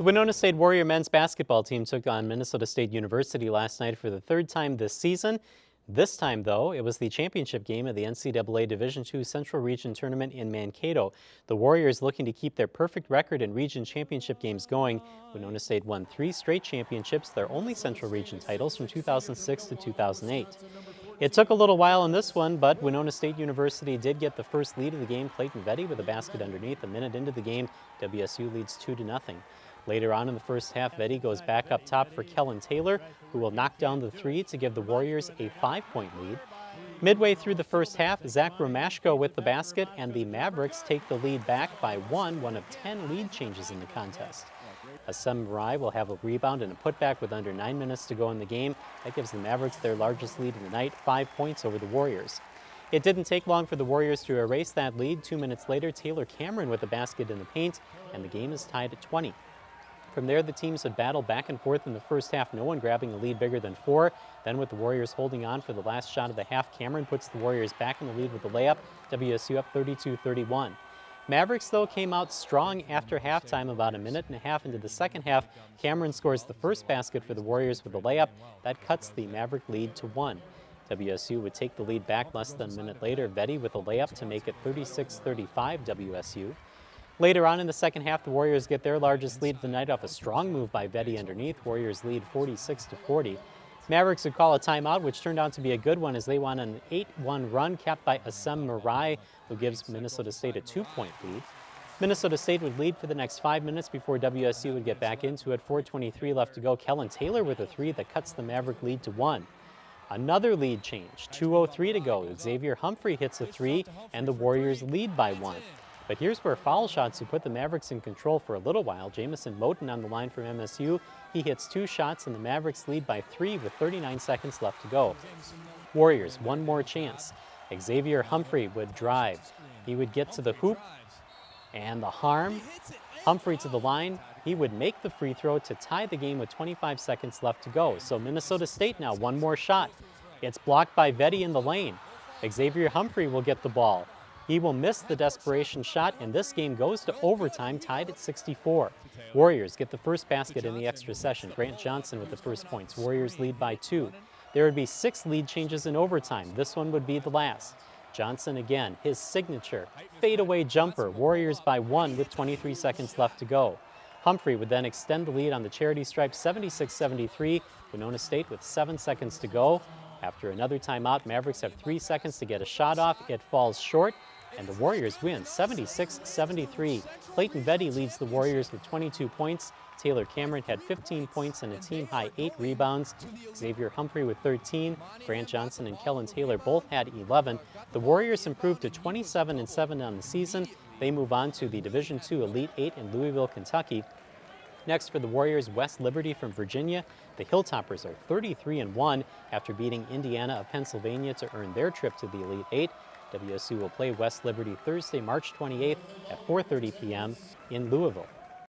The Winona State Warrior men's basketball team took on Minnesota State University last night for the third time this season. This time, though, it was the championship game of the NCAA Division II Central Region Tournament in Mankato. The Warriors, looking to keep their perfect record in region championship games going. Winona State won 3 straight championships, their only Central Region titles from 2006 to 2008. It took a little while in this one, but Winona State University did get the first lead of the game. Clayton Vetty with a basket underneath. A minute into the game, WSU leads 2-0. Later on in the first half, Vetty goes back up top for Kellen Taylor, who will knock down the 3 to give the Warriors a 5-point lead. Midway through the first half, Zach Romashko with the basket, and the Mavericks take the lead back by one of 10 lead changes in the contest. Assem Marai will have a rebound and a putback with under 9 minutes to go in the game. That gives the Mavericks their largest lead of the night, 5 points over the Warriors. It didn't take long for the Warriors to erase that lead. 2 minutes later, Taylor Cameron with the basket in the paint, and the game is tied at 20. From there, the teams would battle back and forth in the first half, no one grabbing a lead bigger than 4. Then with the Warriors holding on for the last shot of the half, Cameron puts the Warriors back in the lead with the layup, WSU up 32-31. Mavericks, though, came out strong after halftime. About a minute and a half into the second half, Cameron scores the first basket for the Warriors with a layup. That cuts the Maverick lead to 1. WSU would take the lead back less than a minute later. Vetty with a layup to make it 36-35 WSU. Later on in the second half, the Warriors get their largest lead of the night off a strong move by Vetty underneath. Warriors lead 46-40. Mavericks would call a timeout, which turned out to be a good one as they won an 8-1 run capped by Assem Marai, who gives Minnesota State a 2-point lead. Minnesota State would lead for the next 5 minutes before WSU would get back into it. 4:23 left to go. Kellen Taylor with a 3 that cuts the Maverick lead to 1. Another lead change, 2:03 to go. Xavier Humphrey hits a 3, and the Warriors lead by 1. But here's where foul shots who put the Mavericks in control for a little while. Jamison Moten on the line from MSU. He hits 2 shots, and the Mavericks lead by 3 with 39 seconds left to go. Warriors, one more chance. Xavier Humphrey would drive. He would get to the hoop, and the harm. Humphrey to the line. He would make the free throw to tie the game with 25 seconds left to go. So Minnesota State now, one more shot. It's blocked by Vetty in the lane. Xavier Humphrey will get the ball. He will miss the desperation shot, and this game goes to overtime, tied at 64. Warriors get the first basket in the extra session. Grant Johnson with the first points. Warriors lead by 2. There would be 6 lead changes in overtime. This one would be the last. Johnson again, his signature fadeaway jumper. Warriors by 1 with 23 seconds left to go. Humphrey would then extend the lead on the charity stripe, 76-73. Winona State with 7 seconds to go. After another timeout, Mavericks have 3 seconds to get a shot off. It falls short, and the Warriors win 76-73. Clayton Vetty leads the Warriors with 22 points. Taylor Cameron had 15 points and a team-high 8 rebounds. Xavier Humphrey with 13. Grant Johnson and Kellen Taylor both had 11. The Warriors improved to 27-7 on the season. They move on to the Division II Elite 8 in Louisville, Kentucky. Next for the Warriors, West Liberty from Virginia. The Hilltoppers are 33-1 after beating Indiana of Pennsylvania to earn their trip to the Elite 8. WSU will play West Liberty Thursday, March 28th at 4:30 p.m. in Louisville.